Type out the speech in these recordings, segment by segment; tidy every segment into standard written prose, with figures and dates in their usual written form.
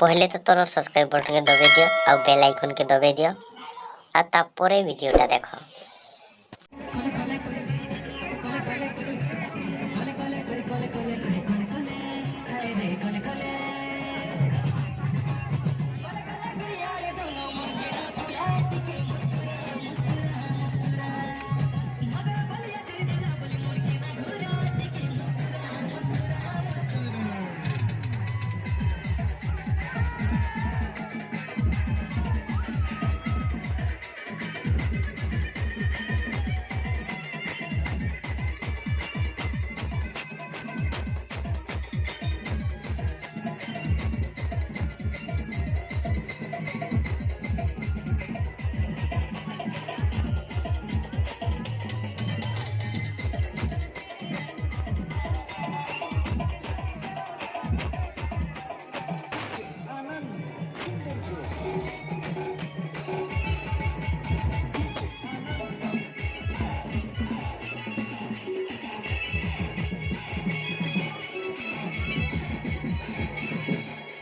पहले तो तोर सब्सक्राइब बटन के दबे दियो और बेल आइकन के दबे दियो और तापरे वीडियोटा देखो।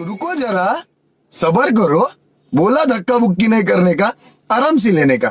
रुको जरा, सबर करो। बोला धक्का बुक्की नहीं करने का, आराम से लेने का।